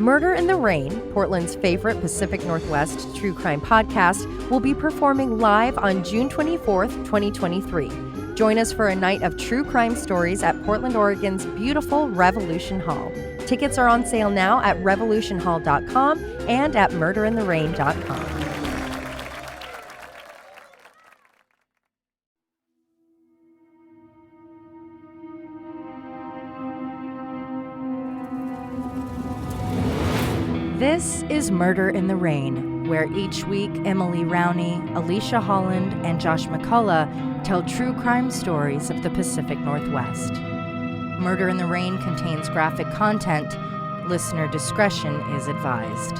Murder in the Rain, Portland's favorite Pacific Northwest true crime podcast, will be performing live on June 24th, 2023. Join us for a night of true crime stories at Portland, Oregon's beautiful Revolution Hall. Tickets are on sale now at revolutionhall.com and at murderintherain.com. This is Murder in the Rain, where each week Emily Rowney, Alicia Holland, and Josh McCullough tell true crime stories of the Pacific Northwest. Murder in the Rain contains graphic content. Listener discretion is advised.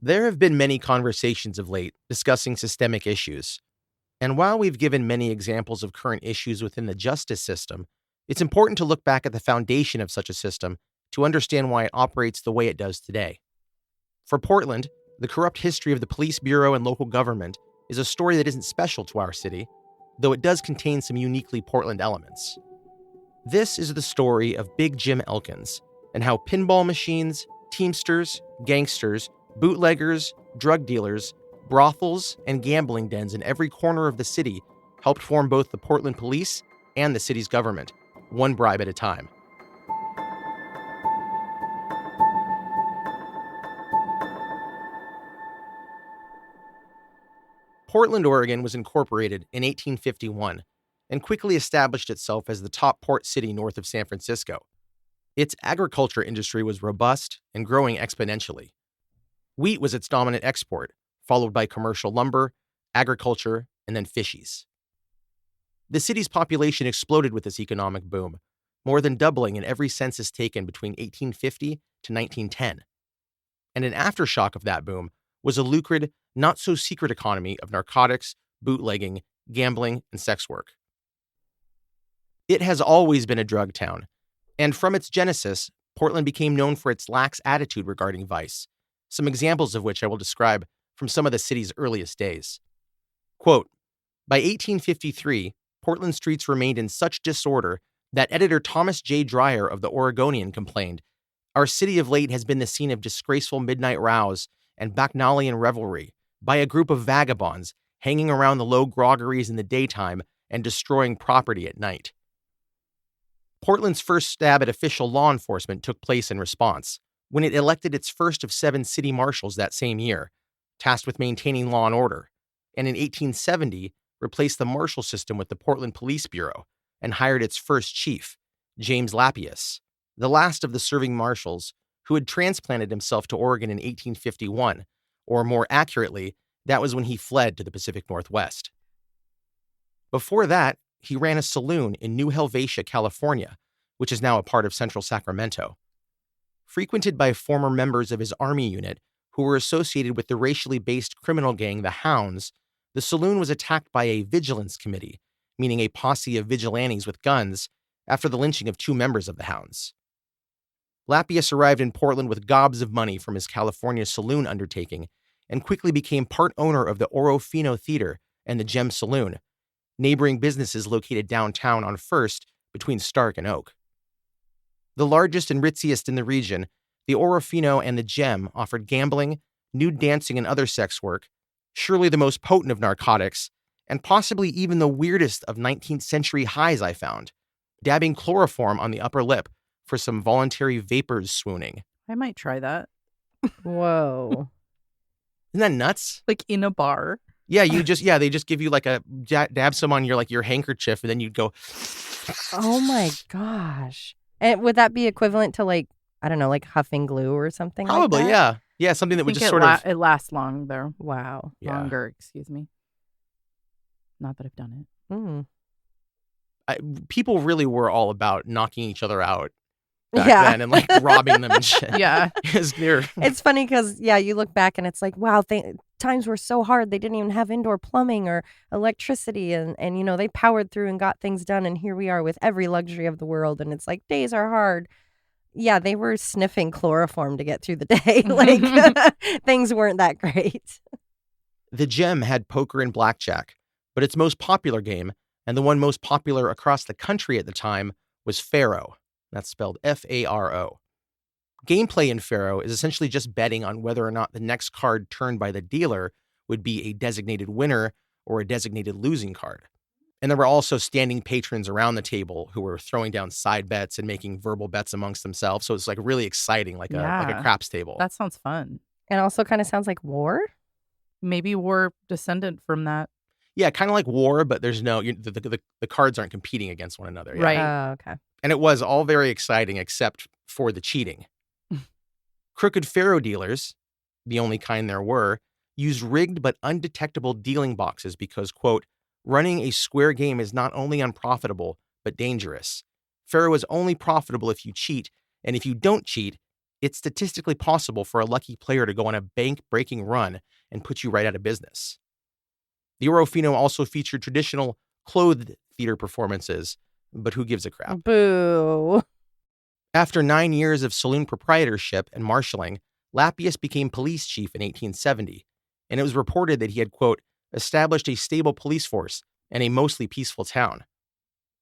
There have been many conversations of late discussing systemic issues. And while we've given many examples of current issues within the justice system, it's important to look back at the foundation of such a system to understand why it operates the way it does today. For Portland, the corrupt history of the police bureau and local government is a story that isn't special to our city, though it does contain some uniquely Portland elements. This is the story of Big Jim Elkins and how pinball machines, teamsters, gangsters, bootleggers, drug dealers, brothels, and gambling dens in every corner of the city helped form both the Portland police and the city's government, one bribe at a time. Portland, Oregon was incorporated in 1851 and quickly established itself as the top port city north of San Francisco. Its agriculture industry was robust and growing exponentially. Wheat was its dominant export, followed by commercial lumber, agriculture, and then fisheries. The city's population exploded with this economic boom, more than doubling in every census taken between 1850 to 1910. And an aftershock of that boom was a lucrative, not-so-secret economy of narcotics, bootlegging, gambling, and sex work. It has always been a drug town, and from its genesis, Portland became known for its lax attitude regarding vice, some examples of which I will describe from some of the city's earliest days. Quote, by 1853, Portland streets remained in such disorder that editor Thomas J. Dreyer of the Oregonian complained, our city of late has been the scene of disgraceful midnight rows and bacchanalian revelry by a group of vagabonds hanging around the low groggeries in the daytime and destroying property at night. Portland's first stab at official law enforcement took place in response, when it elected its first of 7 city marshals that same year, tasked with maintaining law and order, and in 1870 replaced the marshal system with the Portland Police Bureau and hired its first chief, James Lappius, the last of the serving marshals who had transplanted himself to Oregon in 1851, or more accurately, that was when he fled to the Pacific Northwest. Before that, he ran a saloon in New Helvetia, California, which is now a part of central Sacramento. Frequented by former members of his army unit who were associated with the racially based criminal gang the Hounds, the saloon was attacked by a vigilance committee, meaning a posse of vigilantes with guns, after the lynching of 2 members of the Hounds. Lappius arrived in Portland with gobs of money from his California saloon undertaking and quickly became part owner of the Oro Fino Theater and the Gem Saloon, neighboring businesses located downtown on First between Stark and Oak. The largest and ritziest in the region, the Orofino and the Gem offered gambling, nude dancing, and other sex work, surely the most potent of narcotics, and possibly even the weirdest of 19th century highs I found, dabbing chloroform on the upper lip for some voluntary vapors swooning. I might try that. Whoa. Isn't that nuts? Like in a bar. Yeah, they just give you like a dab some on your handkerchief, and then you'd go. Oh my gosh. And would that be equivalent to like huffing glue or something? Probably, like that? yeah. Yeah, something that would just sort of. It lasts long there. Wow. Yeah. Longer, excuse me. Not that I've done it. Mm. People really were all about knocking each other out back then and robbing them and shit. Yeah. It's funny because, you look back and it's like, wow, times were so hard. They didn't even have indoor plumbing or electricity. And you know, they powered through and got things done. And here we are with every luxury of the world. And it's like, days are hard. Yeah, they were sniffing chloroform to get through the day. Like, things weren't that great. The Gem had poker and blackjack, but its most popular game, and the one most popular across the country at the time, was Faro. That's spelled F-A-R-O. Gameplay in Faro is essentially just betting on whether or not the next card turned by the dealer would be a designated winner or a designated losing card. And there were also standing patrons around the table who were throwing down side bets and making verbal bets amongst themselves. So it's like really exciting, like a craps table. That sounds fun. And also kind of sounds like war. Maybe war descendant from that. Yeah, kind of like war, but there's no, the cards aren't competing against one another. Yeah. Right. Oh, okay. And it was all very exciting except for the cheating. Crooked Faro dealers, the only kind there were, used rigged but undetectable dealing boxes because, quote, running a square game is not only unprofitable, but dangerous. Faro is only profitable if you cheat, and if you don't cheat, it's statistically possible for a lucky player to go on a bank-breaking run and put you right out of business. The Orofino also featured traditional clothed theater performances, but who gives a crap? Boo. After 9 years of saloon proprietorship and marshaling, Lappius became police chief in 1870, and it was reported that he had, quote, established a stable police force and a mostly peaceful town.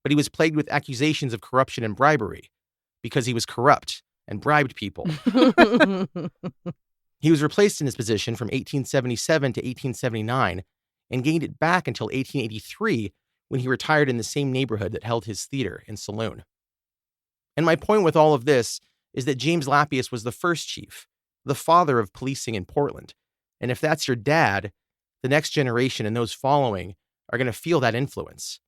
But he was plagued with accusations of corruption and bribery because he was corrupt and bribed people. He was replaced in his position from 1877 to 1879 and gained it back until 1883 when he retired in the same neighborhood that held his theater and saloon. And my point with all of this is that James Lappius was the first chief, the father of policing in Portland. And if that's your dad, the next generation and those following are going to feel that influence.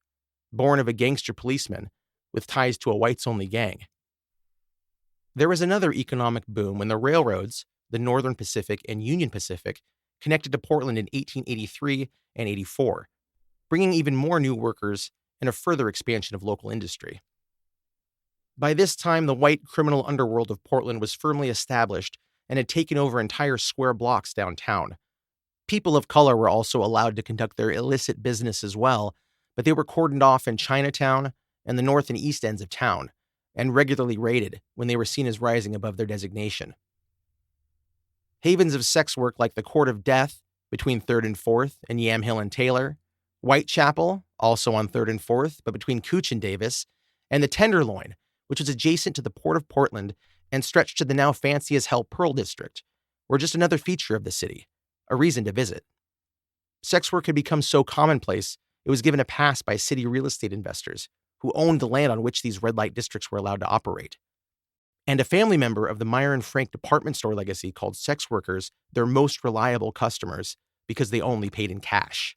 Born of a gangster policeman with ties to a whites-only gang. There was another economic boom when the railroads, the Northern Pacific and Union Pacific, connected to Portland in 1883 and 84, bringing even more new workers and a further expansion of local industry. By this time, the white criminal underworld of Portland was firmly established and had taken over entire square blocks downtown. People of color were also allowed to conduct their illicit business as well, but they were cordoned off in Chinatown and the north and east ends of town, and regularly raided when they were seen as rising above their designation. Havens of sex work like the Court of Death, between 3rd and 4th, and Yamhill and Taylor, Whitechapel, also on 3rd and 4th, but between Cooch and Davis, and the Tenderloin, which was adjacent to the Port of Portland and stretched to the now fancy as hell Pearl District, were just another feature of the city, a reason to visit. Sex work had become so commonplace, it was given a pass by city real estate investors who owned the land on which these red light districts were allowed to operate. And a family member of the Meyer and Frank department store legacy called sex workers their most reliable customers because they only paid in cash.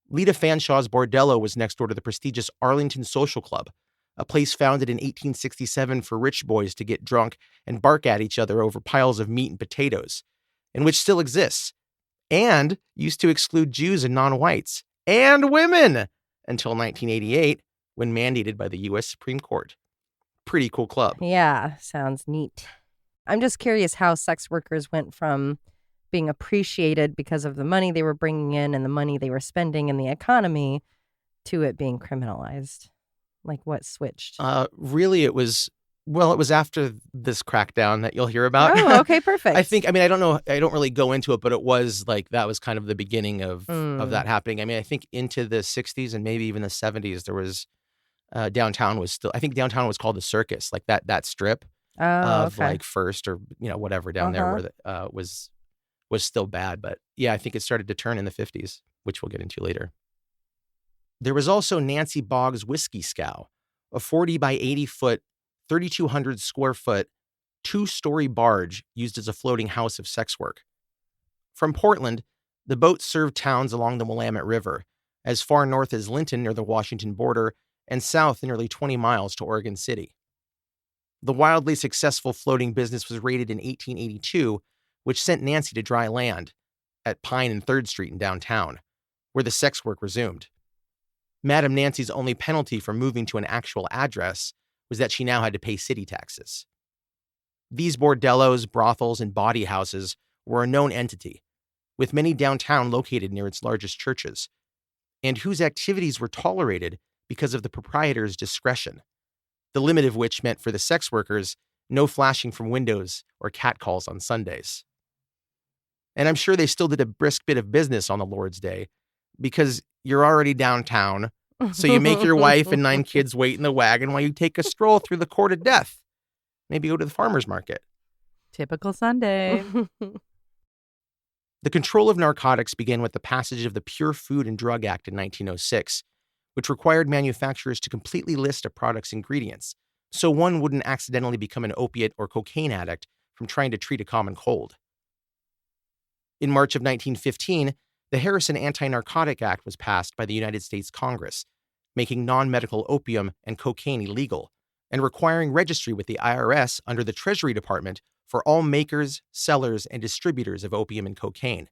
Lita Fanshaw's Bordello was next door to the prestigious Arlington Social Club, a place founded in 1867 for rich boys to get drunk and bark at each other over piles of meat and potatoes, and which still exists, and used to exclude Jews and non-whites, and women, until 1988, when mandated by the U.S. Supreme Court. Pretty cool club. Yeah, sounds neat. I'm just curious how sex workers went from being appreciated because of the money they were bringing in and the money they were spending in the economy to it being criminalized. Like, what switched? Really, it was after this crackdown that you'll hear about. Oh, okay, perfect. I don't know, I don't really go into it, but it was like, that was kind of the beginning of that happening. I mean, I think into the 60s and maybe even the 70s, there was, downtown was called the Circus, like that strip of like First or, whatever down there where that was still bad. But yeah, I think it started to turn in the 50s, which we'll get into later. There was also Nancy Boggs' Whiskey Scow, a 40 by 80 foot, 3,200 square foot, 2-story barge used as a floating house of sex work. From Portland, the boat served towns along the Willamette River, as far north as Linton near the Washington border, and south nearly 20 miles to Oregon City. The wildly successful floating business was raided in 1882, which sent Nancy to dry land at Pine and 3rd Street in downtown, where the sex work resumed. Madam Nancy's only penalty for moving to an actual address was that she now had to pay city taxes. These bordellos, brothels, and bawdy houses were a known entity, with many downtown located near its largest churches, and whose activities were tolerated because of the proprietor's discretion, the limit of which meant for the sex workers no flashing from windows or catcalls on Sundays. And I'm sure they still did a brisk bit of business on the Lord's Day, because you're already downtown, so you make your wife and 9 kids wait in the wagon while you take a stroll through the court of death. Maybe go to the farmer's market. Typical Sunday. The control of narcotics began with the passage of the Pure Food and Drug Act in 1906, which required manufacturers to completely list a product's ingredients, so one wouldn't accidentally become an opiate or cocaine addict from trying to treat a common cold. In March of 1915, the Harrison Anti-Narcotic Act was passed by the United States Congress, making non-medical opium and cocaine illegal, and requiring registry with the IRS under the Treasury Department for all makers, sellers, and distributors of opium and cocaine,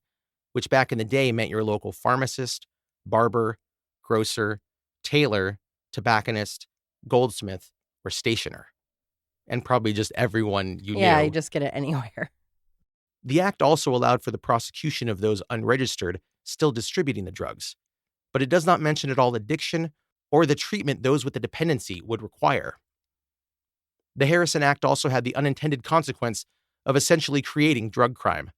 which back in the day meant your local pharmacist, barber, grocer, tailor, tobacconist, goldsmith, or stationer. And probably just everyone you knew. Yeah, you just get it anywhere. The act also allowed for the prosecution of those unregistered still distributing the drugs, but it does not mention at all addiction or the treatment those with the dependency would require. The Harrison Act also had the unintended consequence of essentially creating drug crime.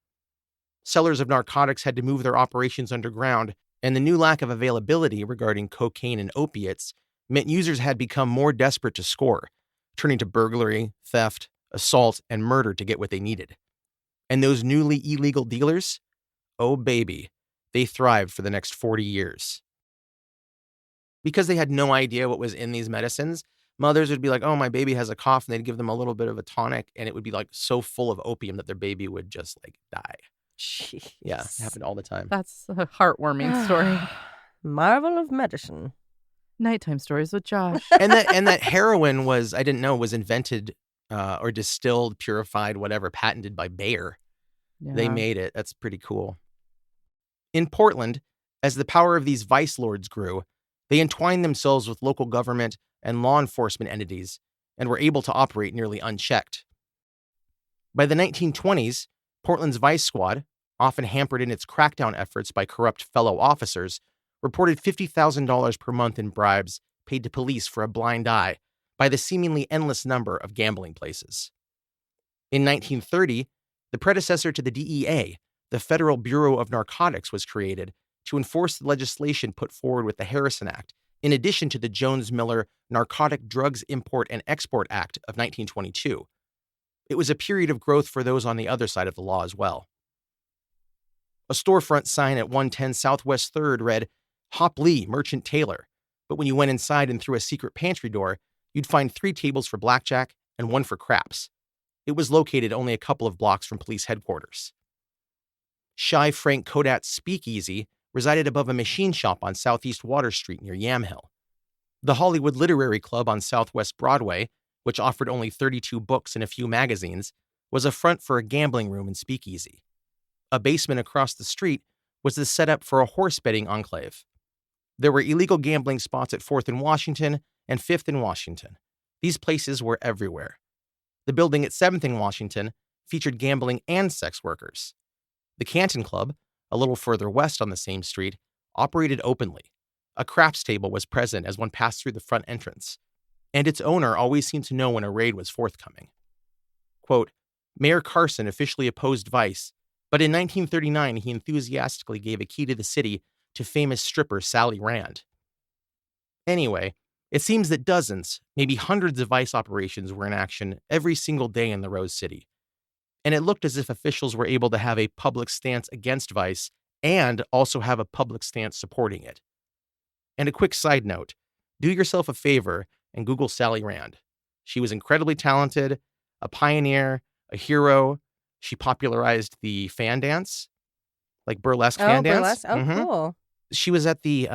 Sellers of narcotics had to move their operations underground, and the new lack of availability regarding cocaine and opiates meant users had become more desperate to score, turning to burglary, theft, assault, and murder to get what they needed. And those newly illegal dealers? Oh baby, they thrived for the next 40 years. Because they had no idea what was in these medicines, mothers would be like, oh, my baby has a cough, and they'd give them a little bit of a tonic, and it would be like so full of opium that their baby would just like die. Jeez. Yeah, it happened all the time. That's a heartwarming story. Marvel of medicine. Nighttime stories with Josh. and that heroin was, I didn't know, was invented or distilled, purified, whatever, patented by Bayer. Yeah. They made it. That's pretty cool. In Portland, as the power of these vice lords grew, they entwined themselves with local government and law enforcement entities and were able to operate nearly unchecked. By the 1920s, Portland's vice squad, often hampered in its crackdown efforts by corrupt fellow officers, reported $50,000 per month in bribes paid to police for a blind eye by the seemingly endless number of gambling places. In 1930, the predecessor to the DEA, the Federal Bureau of Narcotics, was created to enforce the legislation put forward with the Harrison Act, in addition to the Jones-Miller Narcotic Drugs Import and Export Act of 1922. It was a period of growth for those on the other side of the law as well. A storefront sign at 110 Southwest 3rd read, Hop Lee, Merchant Tailor, but when you went inside and through a secret pantry door, you'd find 3 tables for blackjack and 1 for craps. It was located only a couple of blocks from police headquarters. Shy Frank Kodat's Speakeasy resided above a machine shop on Southeast Water Street near Yamhill. The Hollywood Literary Club on Southwest Broadway, which offered only 32 books and a few magazines, was a front for a gambling room and speakeasy. A basement across the street was the setup for a horse betting enclave. There were illegal gambling spots at 4th and Washington and 5th and Washington. These places were everywhere. The building at 7th and Washington featured gambling and sex workers. The Canton Club, a little further west on the same street, operated openly. A craps table was present as one passed through the front entrance, and its owner always seemed to know when a raid was forthcoming. Quote, Mayor Carson officially opposed vice, but in 1939 he enthusiastically gave a key to the city to famous stripper Sally Rand. Anyway, it seems that dozens, maybe hundreds of vice operations were in action every single day in the Rose City, and it looked as if officials were able to have a public stance against vice and also have a public stance supporting it. And a quick side note, do yourself a favor and Google Sally Rand. She was incredibly talented, a pioneer, a hero. She popularized the fan dance, like burlesque fan dance. Burlesque? Oh, cool. She was at the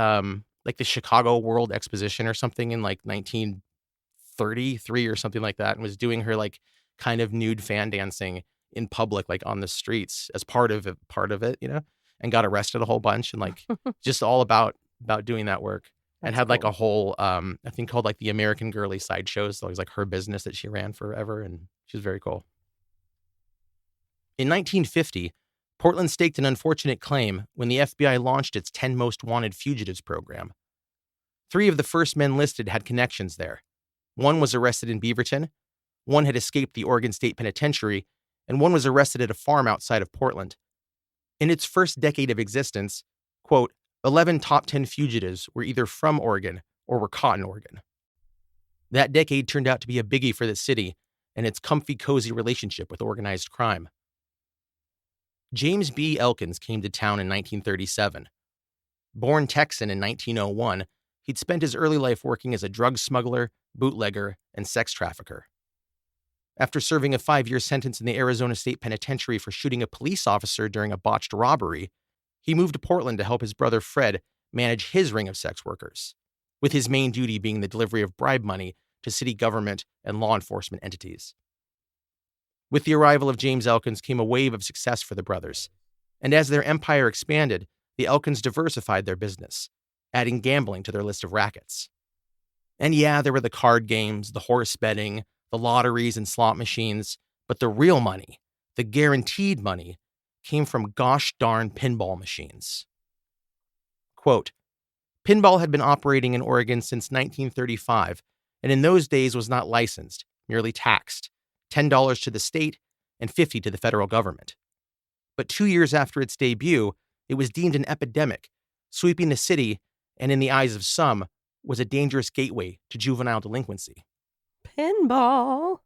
the Chicago World Exposition or something in like 1933 or something like that, and was doing her like kind of nude fan dancing in public, like on the streets as part of it, you know, and got arrested a whole bunch and like just all about doing that work. And That's had like cool. a whole I think called like the American Girly sideshows. So it was like her business that she ran forever, and she was very cool. In 1950, Portland staked an unfortunate claim when the FBI launched its 10 Most Wanted Fugitives program. 3 of the first men listed had connections there. One was arrested in Beaverton, one had escaped the Oregon State Penitentiary, and one was arrested at a farm outside of Portland. In its first decade of existence, quote, 11 top 10 fugitives were either from Oregon or were caught in Oregon. That decade turned out to be a biggie for the city and its comfy, cozy relationship with organized crime. James B. Elkins came to town in 1937. Born Texan in 1901, he'd spent his early life working as a drug smuggler, bootlegger, and sex trafficker. After serving a 5-year sentence in the Arizona State Penitentiary for shooting a police officer during a botched robbery, he moved to Portland to help his brother Fred manage his ring of sex workers, with his main duty being the delivery of bribe money to city government and law enforcement entities. With the arrival of James Elkins came a wave of success for the brothers, and as their empire expanded, the Elkins diversified their business, adding gambling to their list of rackets. And yeah, there were the card games, the horse betting, the lotteries and slot machines, but the real money, the guaranteed money, came from gosh darn pinball machines. Quote, pinball had been operating in Oregon since 1935, and in those days was not licensed, merely taxed, $10 to the state and $50 to the federal government. But 2 years after its debut, it was deemed an epidemic, sweeping the city, and in the eyes of some, was a dangerous gateway to juvenile delinquency. Pinball.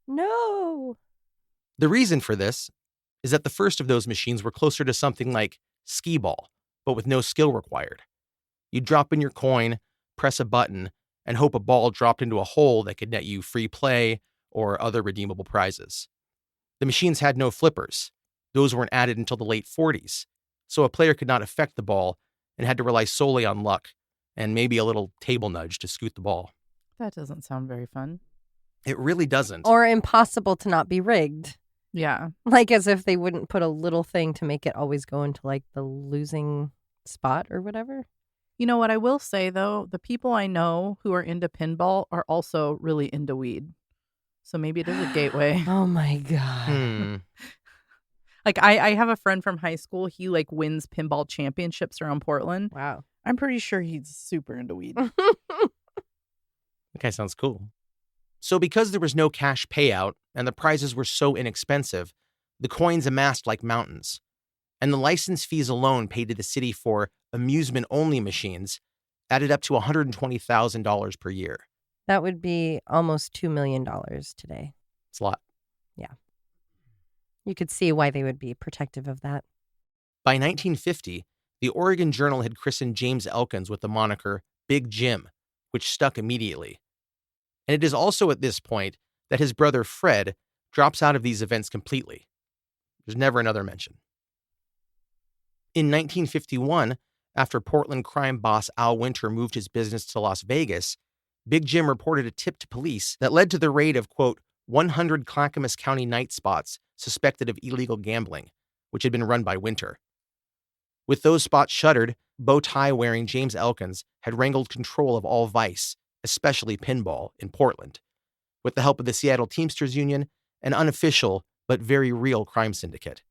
No. The reason for this is that the first of those machines were closer to something like skee ball, but with no skill required. You'd drop in your coin, press a button, and hope a ball dropped into a hole that could net you free play or other redeemable prizes. The machines had no flippers. Those weren't added until the late 40s, so a player could not affect the ball and had to rely solely on luck and maybe a little table nudge to scoot the ball. That doesn't sound very fun. It really doesn't. Or impossible to not be rigged. Yeah. Like as if they wouldn't put a little thing to make it always go into like the losing spot or whatever. You know what I will say, though? The people I know who are into pinball are also really into weed. So maybe it is a gateway. Oh my God. Like I have a friend from high school. He like wins pinball championships around Portland. Wow. I'm pretty sure he's super into weed. That guy sounds cool. So because there was no cash payout and the prizes were so inexpensive, the coins amassed like mountains. And the license fees alone paid to the city for amusement-only machines added up to $120,000 per year. That would be almost $2 million today. It's a lot. Yeah. You could see why they would be protective of that. By 1950, the Oregon Journal had christened James Elkins with the moniker Big Jim, which stuck immediately. And it is also at this point that his brother Fred drops out of these events completely. There's never another mention. In 1951, after Portland crime boss Al Winter moved his business to Las Vegas, Big Jim reported a tip to police that led to the raid of, quote, 100 Clackamas County night spots suspected of illegal gambling, which had been run by Winter. With those spots shuttered, bow tie-wearing James Elkins had wrangled control of all vice, especially pinball, in Portland, with the help of the Seattle Teamsters Union, an unofficial but very real crime syndicate.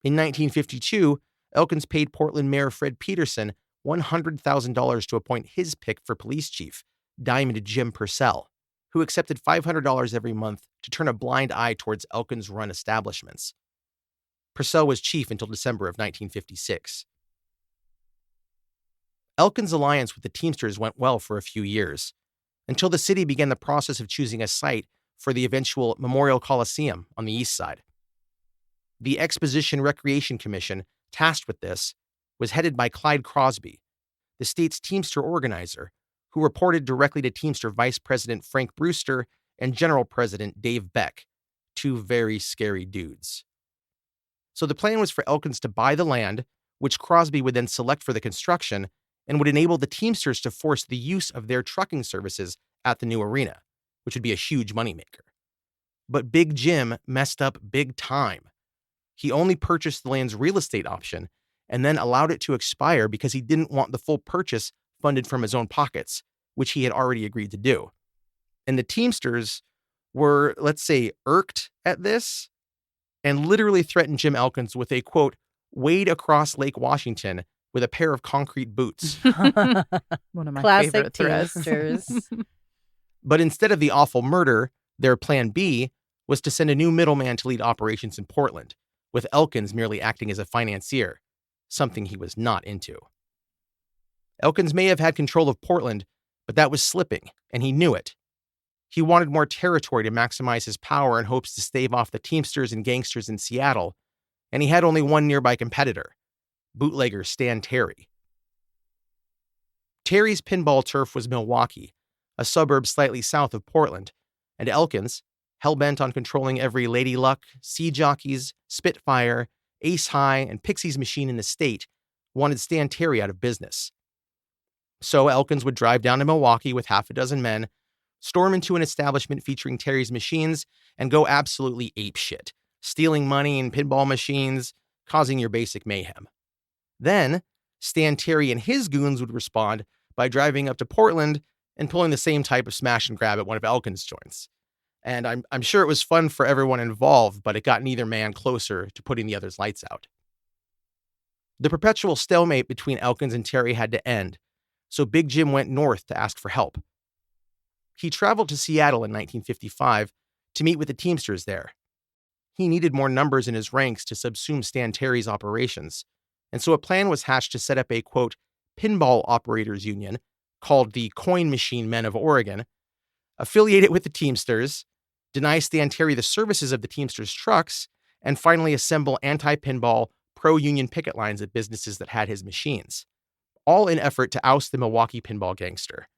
In 1952, Elkins paid Portland Mayor Fred Peterson $100,000 to appoint his pick for police chief, Diamond Jim Purcell, who accepted $500 every month to turn a blind eye towards Elkins-run establishments. Purcell was chief until December of 1956. Elkins' alliance with the Teamsters went well for a few years, until the city began the process of choosing a site for the eventual Memorial Coliseum on the east side. The Exposition Recreation Commission, tasked with this, was headed by Clyde Crosby, the state's Teamster organizer, who reported directly to Teamster Vice President Frank Brewster and General President Dave Beck, two very scary dudes. So the plan was for Elkins to buy the land, which Crosby would then select for the construction, and would enable the Teamsters to force the use of their trucking services at the new arena, which would be a huge moneymaker. But Big Jim messed up big time. He only purchased the land's real estate option and then allowed it to expire because he didn't want the full purchase funded from his own pockets, which he had already agreed to do. And the Teamsters were, let's say, irked at this, and literally threatened Jim Elkins with a, quote, wade across Lake Washington with a pair of concrete boots. One of my Classic favorite threats. teamsters. But instead of the awful murder, their plan B was to send a new middleman to lead operations in Portland, with Elkins merely acting as a financier, something he was not into. Elkins may have had control of Portland, but that was slipping, and he knew it. He wanted more territory to maximize his power in hopes to stave off the teamsters and gangsters in Seattle, and he had only one nearby competitor, bootlegger Stan Terry. Terry's pinball turf was Milwaukee, a suburb slightly south of Portland, and Elkins, hell-bent on controlling every Lady Luck, Sea Jockeys, Spitfire, Ace High, and Pixie's machine in the state, wanted Stan Terry out of business. So Elkins would drive down to Milwaukee with half a dozen men, storm into an establishment featuring Terry's machines, and go absolutely apeshit, stealing money and pinball machines, causing your basic mayhem. Then, Stan Terry and his goons would respond by driving up to Portland and pulling the same type of smash and grab at one of Elkins' joints. And I'm sure it was fun for everyone involved, but it got neither man closer to putting the other's lights out. The perpetual stalemate between Elkins and Terry had to end, so Big Jim went north to ask for help. He traveled to Seattle in 1955 to meet with the Teamsters there. He needed more numbers in his ranks to subsume Stan Terry's operations, and so a plan was hatched to set up a, quote, pinball operators union called the Coin Machine Men of Oregon, affiliate it with the Teamsters, deny Stan Terry the services of the Teamsters trucks, and finally assemble anti-pinball, pro-union picket lines at businesses that had his machines, all in effort to oust the Milwaukee pinball gangster.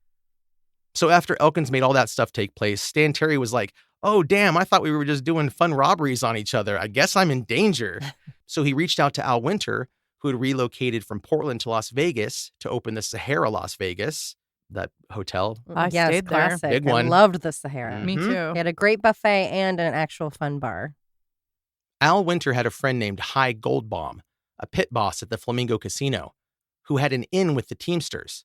So after Elkins made all that stuff take place, Stan Terry was like, oh, damn, I thought we were just doing fun robberies on each other. I guess I'm in danger. So he reached out to Al Winter, who had relocated from Portland to Las Vegas to open the Sahara Las Vegas, that hotel. I Yes, stayed there. classic. Big one. I loved the Sahara. Me Mhm. too. He had a great buffet and an actual fun bar. Al Winter had a friend named High Goldbaum, a pit boss at the Flamingo Casino, who had an in with the Teamsters.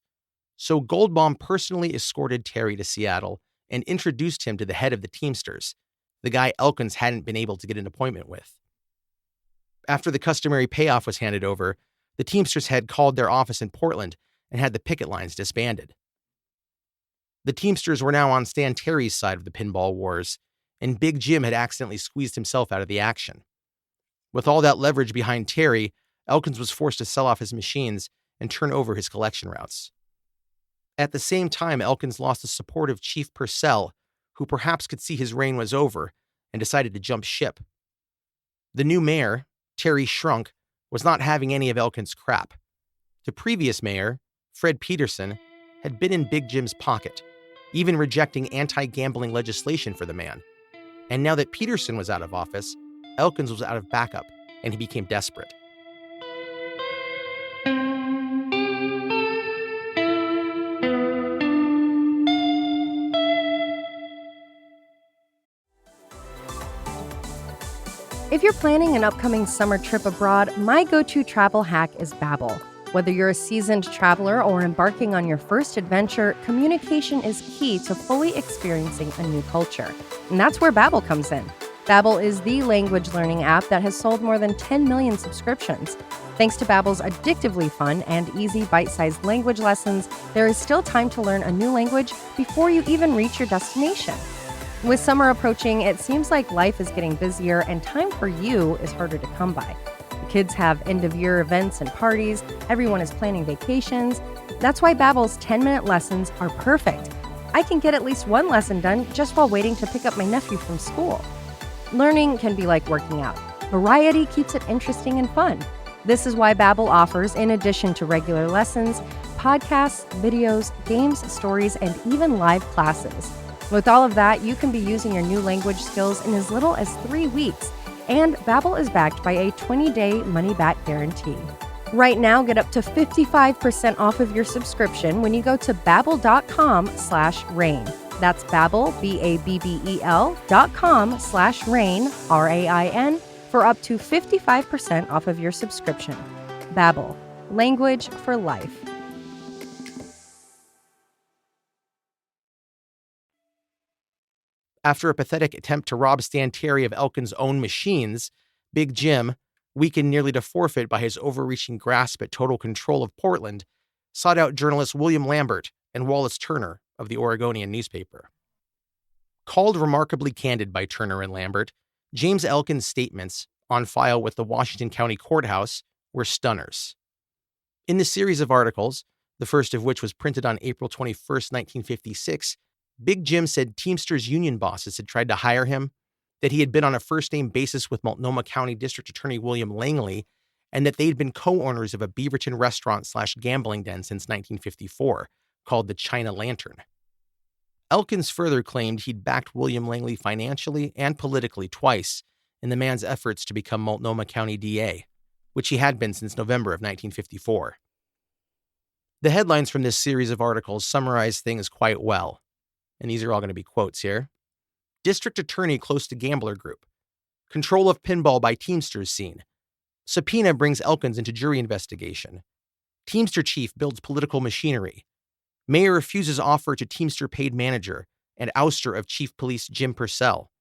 So Goldbaum personally escorted Terry to Seattle and introduced him to the head of the Teamsters, the guy Elkins hadn't been able to get an appointment with. After the customary payoff was handed over, the Teamsters head called their office in Portland and had the picket lines disbanded. The Teamsters were now on Stan Terry's side of the pinball wars, and Big Jim had accidentally squeezed himself out of the action. With all that leverage behind Terry, Elkins was forced to sell off his machines and turn over his collection routes. At the same time, Elkins lost the support of Chief Purcell, who perhaps could see his reign was over and decided to jump ship. The new mayor, Terry Shrunk, was not having any of Elkins' crap. The previous mayor, Fred Peterson, had been in Big Jim's pocket, even rejecting anti-gambling legislation for the man. And now that Peterson was out of office, Elkins was out of backup, and he became desperate. If you're planning an upcoming summer trip abroad, my go-to travel hack is Babbel. Whether you're a seasoned traveler or embarking on your first adventure, communication is key to fully experiencing a new culture. And that's where Babbel comes in. Babbel is the language learning app that has sold more than 10 million subscriptions. Thanks to Babbel's addictively fun and easy bite-sized language lessons, there is still time to learn a new language before you even reach your destination. With summer approaching, it seems like life is getting busier and time for you is harder to come by. The kids have end-of-year events and parties, everyone is planning vacations. That's why Babbel's 10-minute lessons are perfect. I can get at least one lesson done just while waiting to pick up my nephew from school. Learning can be like working out. Variety keeps it interesting and fun. This is why Babbel offers, in addition to regular lessons, podcasts, videos, games, stories, and even live classes. With all of that, you can be using your new language skills in as little as 3 weeks. And Babbel is backed by a 20-day money-back guarantee. Right now, get up to 55% off of your subscription when you go to babbel.com/rain. That's Babbel, BABBEL.com/rain, RAIN, for up to 55% off of your subscription. Babbel, language for life. After a pathetic attempt to rob Stan Terry of Elkins' own machines, Big Jim, weakened nearly to forfeit by his overreaching grasp at total control of Portland, sought out journalists William Lambert and Wallace Turner of the Oregonian newspaper. Called remarkably candid by Turner and Lambert, James Elkins' statements, on file with the Washington County Courthouse, were stunners. In the series of articles, the first of which was printed on April 21, 1956, Big Jim said Teamsters union bosses had tried to hire him, that he had been on a first-name basis with Multnomah County District Attorney William Langley, and that they'd been co-owners of a Beaverton restaurant/gambling den since 1954, called the China Lantern. Elkins further claimed he'd backed William Langley financially and politically twice in the man's efforts to become Multnomah County DA, which he had been since November of 1954. The headlines from this series of articles summarize things quite well, and these are all going to be quotes here. District Attorney close to Gambler Group. Control of pinball by Teamsters seen. Subpoena brings Elkins into jury investigation. Teamster Chief builds political machinery. Mayor refuses offer to Teamster paid manager and ouster of Chief Police Jim Purcell.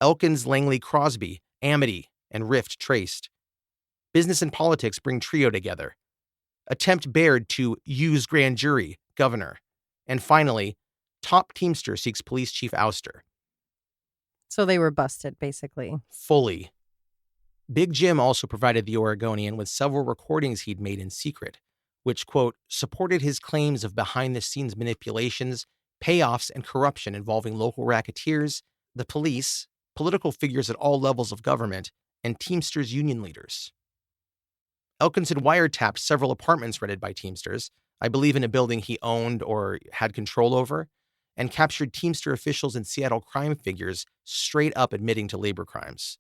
Elkins, Langley, Crosby, amity, and rift traced. Business and politics bring trio together. Attempt Baird to use grand jury, governor. And finally, top Teamster seeks police chief ouster. So they were busted, basically. Fully. Big Jim also provided the Oregonian with several recordings he'd made in secret, which, quote, supported his claims of behind-the-scenes manipulations, payoffs, and corruption involving local racketeers, the police, political figures at all levels of government, and Teamsters union leaders. Elkins had wiretapped several apartments rented by Teamsters, I believe in a building he owned or had control over, and captured Teamster officials and Seattle crime figures straight up admitting to labor crimes.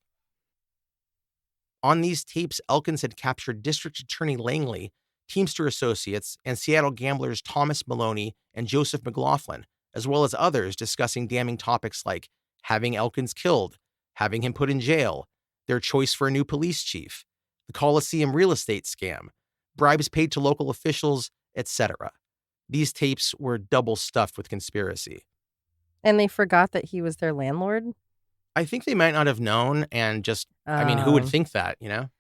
On these tapes, Elkins had captured District Attorney Langley, Teamster associates, and Seattle gamblers Thomas Maloney and Joseph McLaughlin, as well as others discussing damning topics like having Elkins killed, having him put in jail, their choice for a new police chief, the Coliseum real estate scam, bribes paid to local officials, etc. These tapes were double stuffed with conspiracy. And they forgot that he was their landlord? I think they might not have known, and just, who would think that, you know?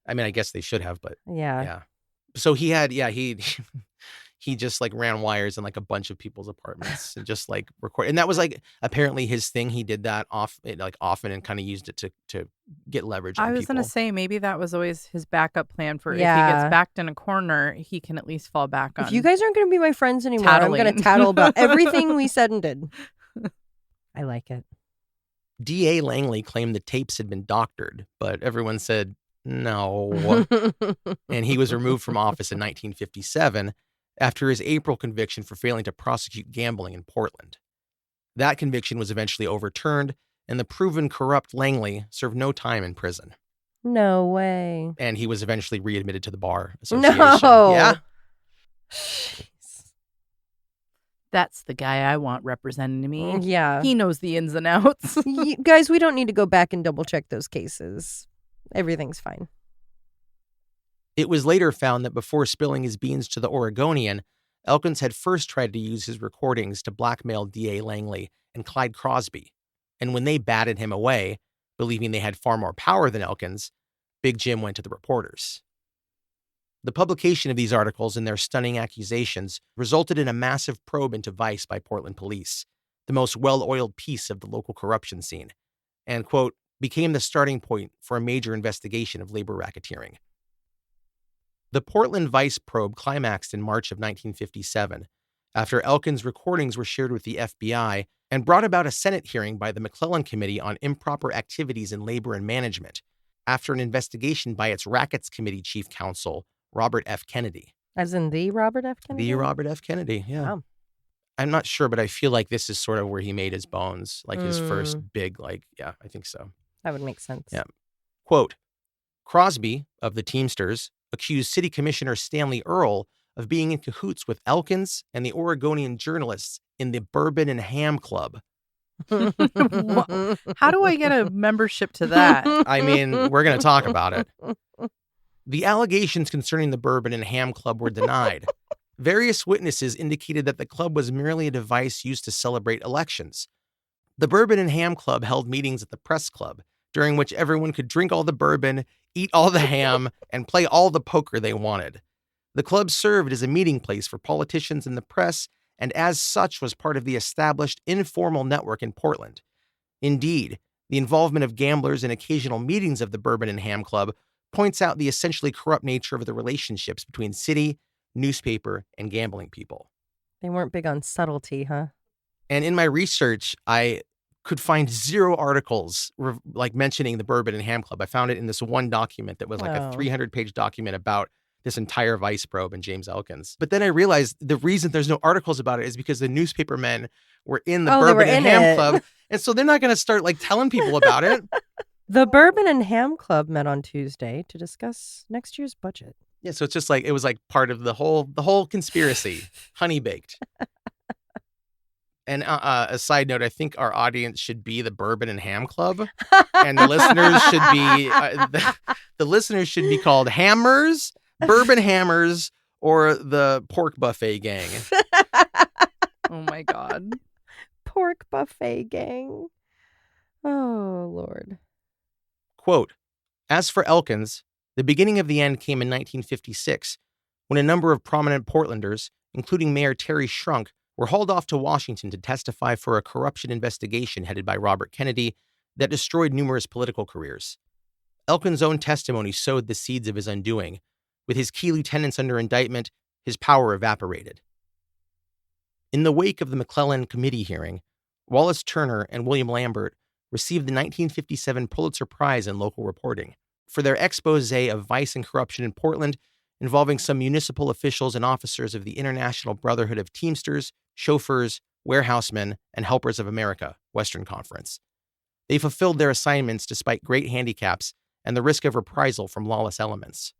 I guess they should have, but yeah. So he had, he just like ran wires in like a bunch of people's apartments and just like record. And that was like apparently his thing. He did that often and kind of used it to get leverage on I was people. going to say maybe that was always his backup plan for if he gets backed in a corner, he can at least fall back on. If you guys aren't going to be my friends anymore, tattling. I'm going to tattle about everything we said and did. I like it. D.A. Langley claimed the tapes had been doctored, but everyone said no. And he was removed from office in 1957 after his April conviction for failing to prosecute gambling in Portland. That conviction was eventually overturned, and the proven corrupt Langley served no time in prison. No way. And he was eventually readmitted to the Bar Association. No. Yeah. Jeez. That's the guy I want representing me. Yeah. He knows the ins and outs. Guys, we don't need to go back and double check those cases. Everything's fine. It was later found that before spilling his beans to the Oregonian, Elkins had first tried to use his recordings to blackmail D.A. Langley and Clyde Crosby. And when they batted him away, believing they had far more power than Elkins, Big Jim went to the reporters. The publication of these articles and their stunning accusations resulted in a massive probe into Vice by Portland police, the most well-oiled piece of the local corruption scene, and, quote, became the starting point for a major investigation of labor racketeering. The Portland Vice probe climaxed in March of 1957, after Elkins' recordings were shared with the FBI and brought about a Senate hearing by the McClellan Committee on Improper Activities in Labor and Management, after an investigation by its Rackets Committee Chief Counsel, Robert F. Kennedy. As in the Robert F. Kennedy? The Robert F. Kennedy, yeah. Oh. I'm not sure, but I feel like this is sort of where he made his bones, like his first big, I think so. That would make sense. Yeah. Quote, Crosby, of the Teamsters, accused City Commissioner Stanley Earle of being in cahoots with Elkins and the Oregonian journalists in the Bourbon and Ham Club. How do I get a membership to that? We're going to talk about it. The allegations concerning the Bourbon and Ham Club were denied. Various witnesses indicated that the club was merely a device used to celebrate elections. The Bourbon and Ham Club held meetings at the Press Club, during which everyone could drink all the bourbon, eat all the ham, and play all the poker they wanted. The club served as a meeting place for politicians and the press, and as such was part of the established informal network in Portland. Indeed, the involvement of gamblers in occasional meetings of the Bourbon and Ham Club points out the essentially corrupt nature of the relationships between city, newspaper, and gambling people. They weren't big on subtlety, huh? And in my research, I could find 0 articles mentioning the Bourbon and Ham Club. I found it in this one document that was like a 300-page document about this entire vice probe and James Elkins. But then I realized the reason there's no articles about it is because the newspaper men were in the Bourbon and Ham Club. And so they're not going to start telling people about it. The Bourbon and Ham Club met on Tuesday to discuss next year's budget. Yeah, so it's just it was part of the whole conspiracy, honey baked. And a side note, I think our audience should be the Bourbon and Ham Club, and the listeners should be the listeners should be called Hammers, Bourbon Hammers, or the Pork Buffet Gang. Oh my God. Pork Buffet Gang. Oh, Lord. Quote, as for Elkins, the beginning of the end came in 1956, when a number of prominent Portlanders, including Mayor Terry Shrunk, were hauled off to Washington to testify for a corruption investigation headed by Robert Kennedy that destroyed numerous political careers. Elkins' own testimony sowed the seeds of his undoing. With his key lieutenants under indictment, his power evaporated. In the wake of the McClellan Committee hearing, Wallace Turner and William Lambert received the 1957 Pulitzer Prize in local reporting for their expose of vice and corruption in Portland, involving some municipal officials and officers of the International Brotherhood of Teamsters, Chauffeurs, Warehousemen, and Helpers of America, Western Conference. They fulfilled their assignments despite great handicaps and the risk of reprisal from lawless elements.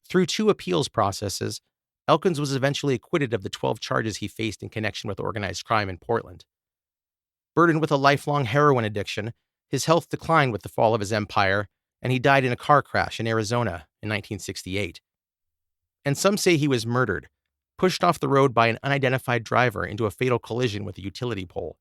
Through 2 appeals processes, Elkins was eventually acquitted of the 12 charges he faced in connection with organized crime in Portland. Burdened with a lifelong heroin addiction, his health declined with the fall of his empire, and he died in a car crash in Arizona in 1968. And some say he was murdered, pushed off the road by an unidentified driver into a fatal collision with a utility pole.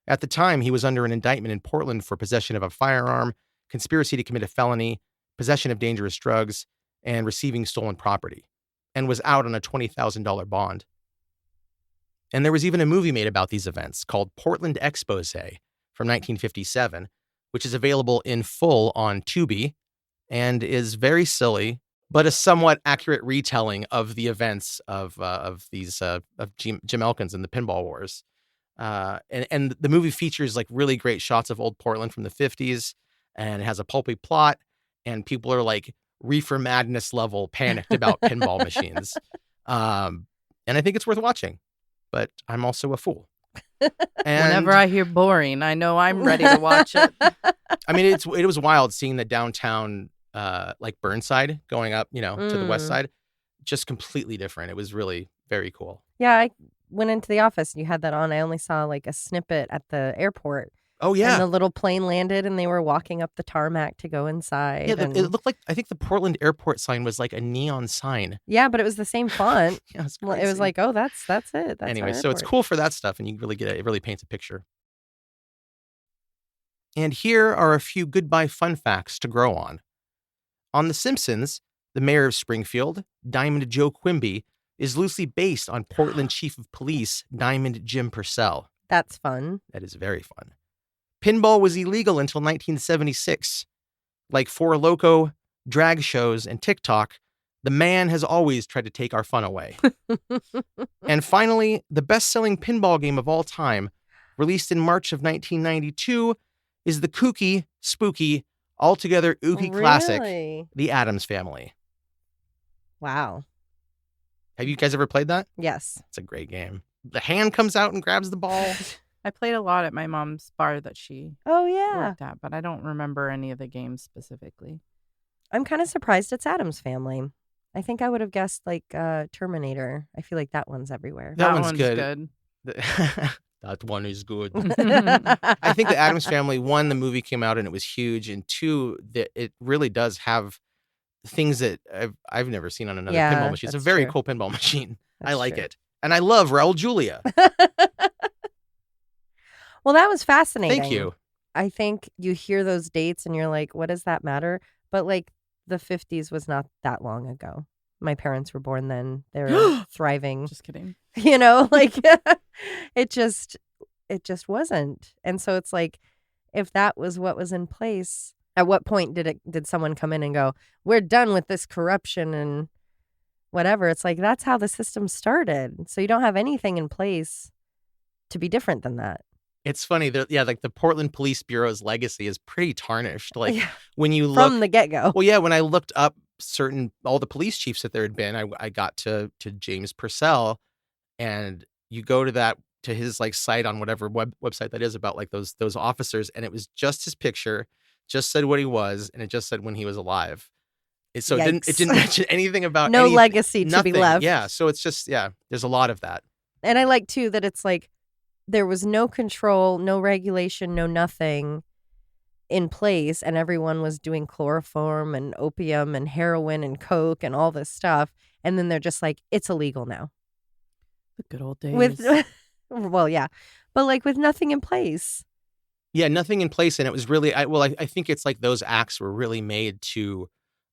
At the time, he was under an indictment in Portland for possession of a firearm, conspiracy to commit a felony, possession of dangerous drugs, and receiving stolen property, and was out on a $20,000 bond. And there was even a movie made about these events called Portland Expose from 1957, which is available in full on Tubi and is very silly, but a somewhat accurate retelling of the events of Jim Elkins and the pinball wars. And the movie features really great shots of old Portland from the 50s, and it has a pulpy plot, and people are reefer madness level panicked about pinball machines. And I think it's worth watching, but I'm also a fool. And whenever I hear boring, I know I'm ready to watch it. I mean, it was wild seeing the downtown, Burnside going up, to the west side, just completely different. It was really very cool. Yeah, I went into the office and you had that on. I only saw a snippet at the airport. Oh, yeah. And the little plane landed and they were walking up the tarmac to go inside. Yeah, it looked I think the Portland airport sign was a neon sign. Yeah, but it was the same font. Yeah, it was oh, that's it. That's anyway, so it's cool for that stuff, and you really get it. It really paints a picture. And here are a few goodbye fun facts to grow on. On The Simpsons, the mayor of Springfield, Diamond Joe Quimby, is loosely based on Portland Chief of Police Diamond Jim Purcell. That's fun. That is very fun. Pinball was illegal until 1976. Like Four Loko, drag shows, and TikTok, the man has always tried to take our fun away. And finally, the best-selling pinball game of all time, released in March of 1992, is the kooky, spooky, altogether ooky classic, The Addams Family. Wow. Have you guys ever played that? Yes. It's a great game. The hand comes out and grabs the ball. I played a lot at my mom's bar that she worked at, but I don't remember any of the games specifically. I'm kind of surprised it's Addams Family. I think I would have guessed Terminator. I feel like that one's everywhere. That one's good. That one is good. I think the Addams Family, 1, the movie came out and it was huge, and 2, that it really does have things that I've never seen on another pinball machine. It's a very cool pinball machine. I like it. And I love Raul Julia. Well, that was fascinating. Thank you. I think you hear those dates and you're like, what does that matter? But like the 50s was not that long ago. My parents were born then. They're thriving. Just kidding. Like it just wasn't. And so it's like, if that was what was in place, at what point did someone come in and go, we're done with this corruption and whatever? It's like, that's how the system started. So you don't have anything in place to be different than that. It's funny that, like the Portland Police Bureau's legacy is pretty tarnished. Like Yeah. when you look From the get-go. Well, yeah, when I looked up all the police chiefs that there had been, I got to James Purcell, and you go to his like site on whatever website that is about like those officers, and it was just his picture, just said what he was, and it just said when he was alive. So it didn't mention anything about no anything, legacy to nothing. be left. Yeah, so it's just there's a lot of that. And I like too that it's like there was no control, no regulation, no nothing in place, and everyone was doing chloroform and opium and heroin and coke and all this stuff, and then they're just like, it's illegal now. The good old days. Well, yeah, but like with nothing in place. Yeah, nothing in place, and it was really I think it's like those acts were really made to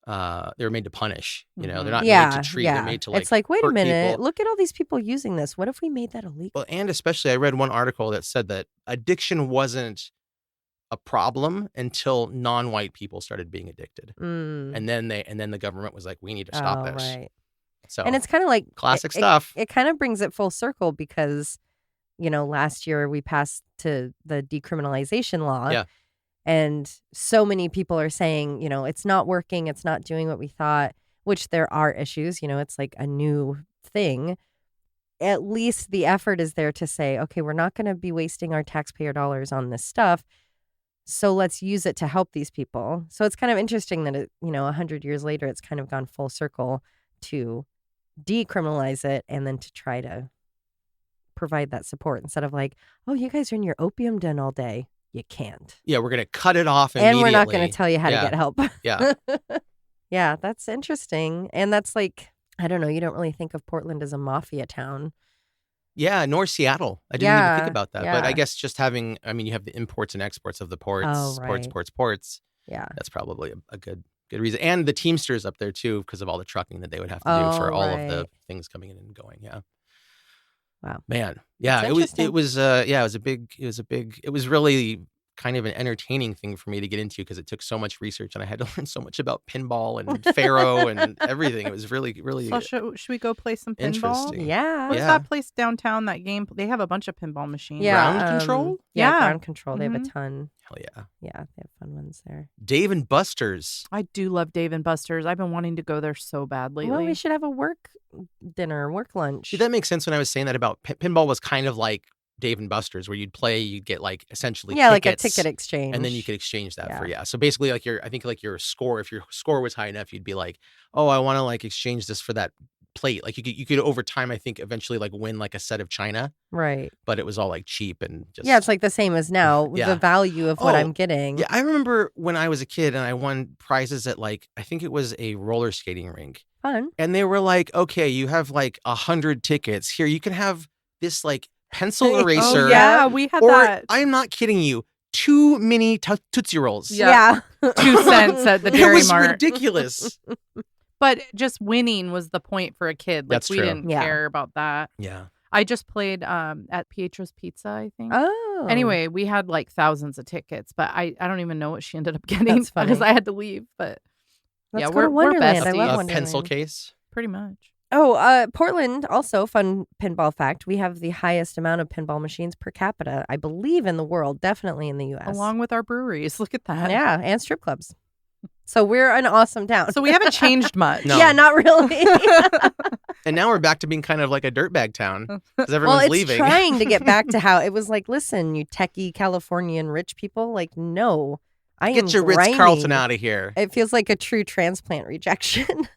they were made to punish. They're not made to treat. They're made to like. It's like, wait a hurt minute, people. look at all these people using this. What if we made that illegal? Well, and especially I read one article that said that addiction wasn't a problem until non-white people started being addicted, and then the government was like, we need to stop this. Right. So, and it's kind of like classic stuff. It kind of brings it full circle because, last year we passed to the decriminalization law. Yeah. And so many people are saying, it's not working. It's not doing what we thought, which there are issues. It's like a new thing. At least the effort is there to say, okay, we're not going to be wasting our taxpayer dollars on this stuff. So let's use it to help these people. So it's kind of interesting that, 100 years later, it's kind of gone full circle to decriminalize it and then to try to provide that support instead of like, oh, you guys are in your opium den all day. You can't. Yeah, we're going to cut it off immediately. And we're not going to tell you how to get help. Yeah. Yeah, that's interesting. And that's like, I don't know, you don't really think of Portland as a mafia town. Yeah, nor Seattle. I didn't even think about that. But I guess just having, you have the imports and exports of the ports, ports. Yeah. That's probably a good reason. And the teamsters up there too, because of all the trucking that they would have to do for all of the things coming in and going. Yeah. Wow. Man. Yeah, it was really kind of an entertaining thing for me to get into because it took so much research and I had to learn so much about pinball and Faro and everything. It was really, really So should we go play some pinball? interesting. Yeah. What's that place downtown, that game? They have a bunch of pinball machines. Yeah. Ground control? Yeah, ground control. They have a ton. Hell yeah. Yeah, they have fun ones there. Dave and Buster's. I do love Dave and Buster's. I've been wanting to go there so bad lately. Well, we should have a work dinner, work lunch. See, that makes sense when I was saying that about pinball was kind of like Dave and Buster's, where you'd get like essentially tickets, like a ticket exchange, and then you could exchange that for So basically, like I think your score, if your score was high enough, you'd be like, oh, I want to like exchange this for that plate. Like you could over time, I think eventually like win like a set of china, right? But it was all like cheap and just it's like the same as now. The value of what I'm getting. Yeah, I remember when I was a kid and I won prizes at like I think it was a roller skating rink. Fun. And they were like, okay, you have like 100 tickets here. You can have this like pencil eraser. Oh, yeah, we had that. I'm not kidding you. 2 mini Tootsie Rolls. Yeah. 2 cents at the Dairy It was Mart. ridiculous. But just winning was the point for a kid. Like, That's we true. didn't care about that. Yeah. I just played at Pietro's Pizza, I think. Oh. Anyway, we had like thousands of tickets, but I don't even know what she ended up getting That's funny. because I had to leave. But Let's go we're to Wonderland. besties. I love A Wonderland. pencil case. Pretty much. Oh, Portland, also fun pinball fact. We have the highest amount of pinball machines per capita, I believe, in the world, definitely in the U.S. Along with our breweries. Look at that. Yeah, and strip clubs. So we're an awesome town. So we haven't changed much. No. Yeah, not really. And now we're back to being kind of like a dirtbag town because Well, everyone's it's leaving. trying to get back to how it was like, listen, you techie Californian rich people, like, no, I am Get your grimy. Ritz-Carlton out of here. It feels like a true transplant rejection.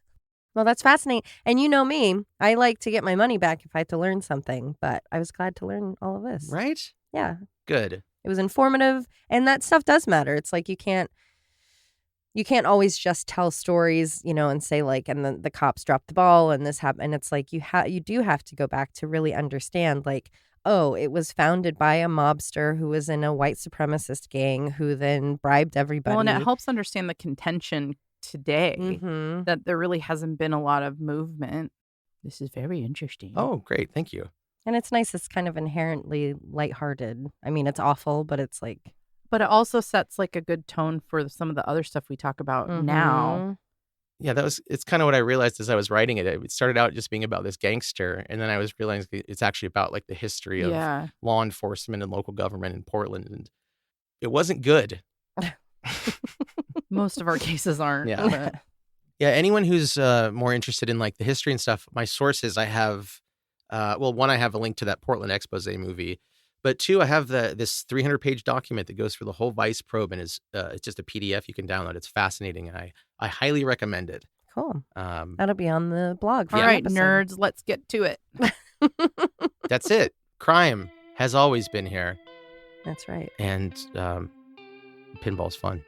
Well, that's fascinating. And you know me, I like to get my money back if I have to learn something, but I was glad to learn all of this. Right? Yeah. Good. It was informative, and that stuff does matter. It's like you can't always just tell stories, and say like, and the cops dropped the ball and this happened. And it's like you do have to go back to really understand like, Oh, it was founded by a mobster who was in a white supremacist gang who then bribed everybody. Well, and it helps understand the contention today Mm-hmm. that there really hasn't been a lot of movement. This is very interesting. Oh, great. Thank you. And it's nice. It's kind of inherently lighthearted. I mean, it's awful, but it's like... But it also sets like a good tone for some of the other stuff we talk about now. Yeah, it's kind of what I realized as I was writing it. It started out just being about this gangster, and then I was realizing it's actually about like the history of law enforcement and local government in Portland, and it wasn't good. Most of our cases aren't. Yeah. But... Yeah, anyone who's more interested in like the history and stuff, my sources, I have, one, I have a link to that Portland expose movie, but two, I have this 300-page document that goes through the whole Vice probe, and it's just a PDF you can download. It's fascinating, and I highly recommend it. Cool. That'll be on the blog. All right, nerds, let's get to it. That's it. Crime has always been here. That's right. And pinball's fun.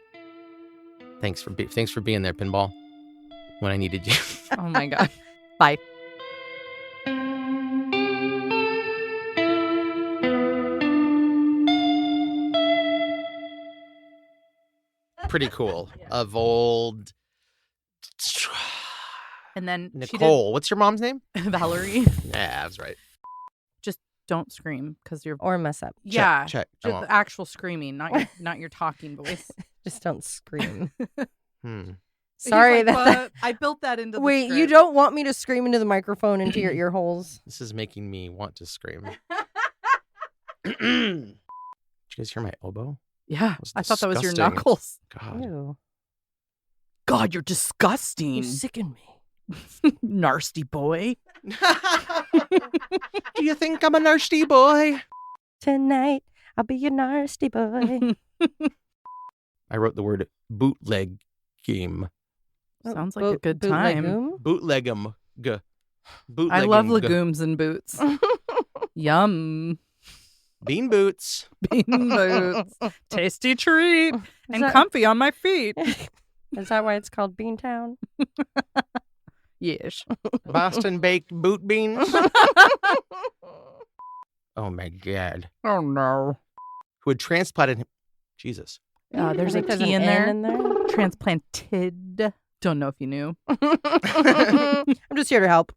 Thanks for being there, Pinball, when I needed you. Oh my God. Bye. Pretty cool. Of old And then Nicole. What's your mom's name? Valerie. Yeah, that's right. Just don't scream because you're Or mess up. yeah. Check. Just the actual screaming, not your talking voice. Just don't scream. Sorry Sorry that I built that into the Wait, script. you don't want me to scream into the microphone into your ear holes? This is making me want to scream. Did you guys hear my elbow? Yeah, I thought that was your disgusting. knuckles. God. Ew. God, you're disgusting. You sicken me. Nasty boy. Do you think I'm a nasty boy? Tonight, I'll be your nasty boy. I wrote the word bootleg game. Sounds like a good time. Bootlegum. I love legumes and boots. Yum. Bean boots. Bean boots. Tasty treat. And that- comfy on my feet. Is that why it's called Beantown? Yes. Boston baked boot beans. Oh my God. Oh no. Who had transplanted him. Jesus. There's a There's T an in there. N in there. Transplanted. Don't know if you knew. I'm just here to help.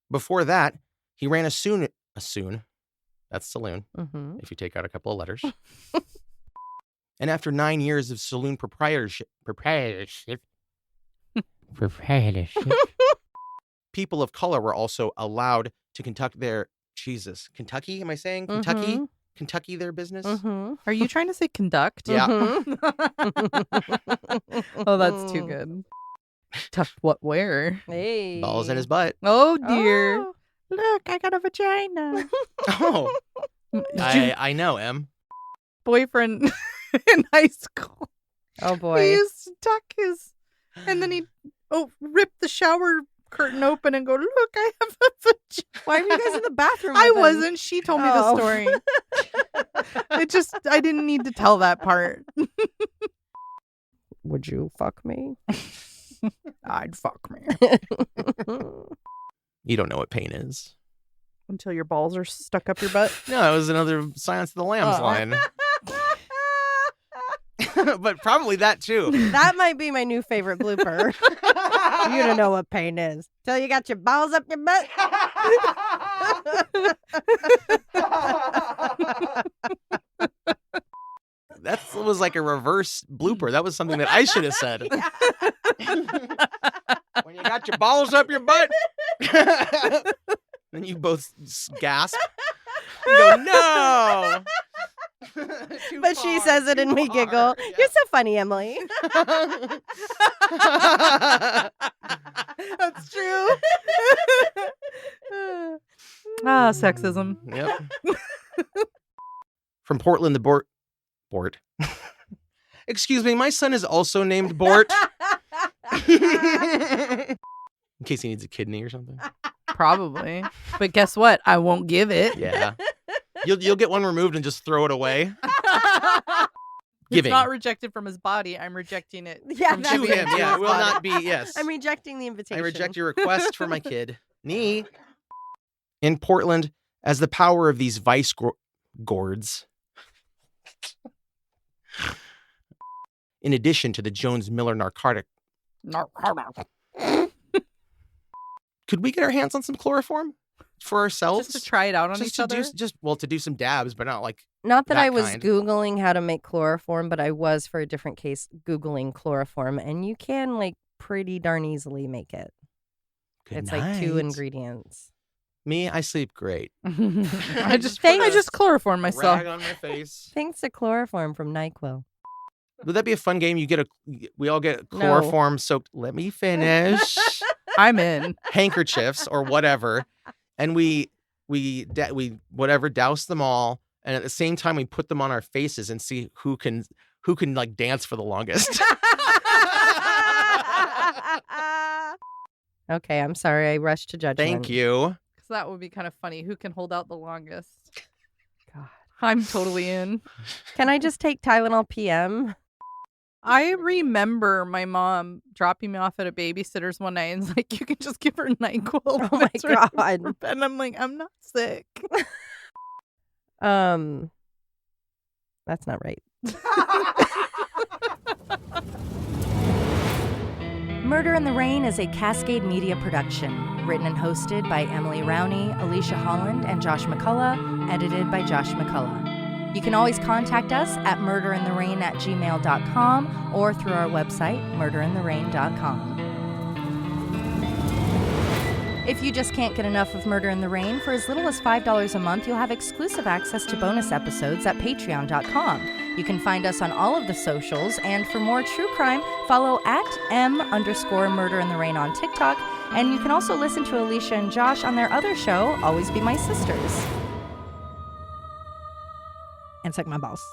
Before that, he ran a soon. That's saloon, Mm-hmm. if you take out a couple of letters. And after 9 years of saloon proprietorship, people of color were also allowed to conduct their, Kentucky, am I saying? Kentucky? Mhm. Kentucky their business? Mm-hmm. Are you trying to say conduct? Yeah. Oh, that's too good. Tucked what where? Hey. Balls in his butt. Oh dear. Oh. Look, I got a vagina. Oh, Did you I know, Em. boyfriend in high school? Oh He boy. used to tuck his, and then he'd rip the shower curtain open and go, look, I have a vagina. Why are you guys in the bathroom? I with him? wasn't. She told me the Oh. story. I didn't need to tell that part. Would you fuck me? I'd fuck me. You don't know what pain is. Until your balls are stuck up your butt. No, it was another Silence of the Lambs Oh. line. But probably that too. That might be my new favorite blooper. You don't know what pain is till you got your balls up your butt. That was like a reverse blooper. That was something that I should have said. When you got your balls up your butt. Then you both gasp. You go, no. Too But she far, says it too and we far. giggle. Yeah. You're so funny, Emily. That's true. Sexism. Yep. From Portland, the Bort. Excuse me, my son is also named Bort. In case he needs a kidney or something. Probably. But guess what? I won't give it. Yeah. You'll get one removed and just throw it away. It's Giving. not rejected from his body. I'm rejecting it. Yeah, from that's To giving him, it to yeah. his It will body. not be, yes. I'm rejecting the I invitation. reject your request for my kid. In Portland, as the power of these vice gourds, in addition to the Jones-Miller narcotic. Could we get our hands on some chloroform for ourselves? Just to try it out on each other? To do some dabs, but not like Not that I was kind. Googling how to make chloroform, but I was, for a different case, Googling chloroform, and you can, like, pretty darn easily make it. It's like 2 ingredients. Me, I sleep great. I just chloroform myself. Rag on my face. Thanks to chloroform from NyQuil. Would that be a fun game? We all get chloroform soaked. Let me finish. I'm in. Handkerchiefs or whatever, and we douse them all, and at the same time we put them on our faces and see who can like dance for the longest. Okay, I'm sorry. I rushed to judgment. Thank you. Because that would be kind of funny. Who can hold out the longest? God, I'm totally in. Can I just take Tylenol PM? I remember my mom dropping me off at a babysitter's one night and was like, you can just give her NyQuil. Oh my God. And I'm like, I'm not sick. That's not right. Murder in the Rain is a Cascade Media production, written and hosted by Emily Rowney, Alicia Holland, and Josh McCullough, edited by Josh McCullough. You can always contact us at murderintherain@gmail.com or through our website, murderintherain.com. If you just can't get enough of Murder in the Rain, for as little as $5 a month, you'll have exclusive access to bonus episodes at patreon.com. You can find us on all of the socials, and for more true crime, follow @M_Murder in the Rain on TikTok, and you can also listen to Alicia and Josh on their other show, Always Be My Sisters. And suck my balls.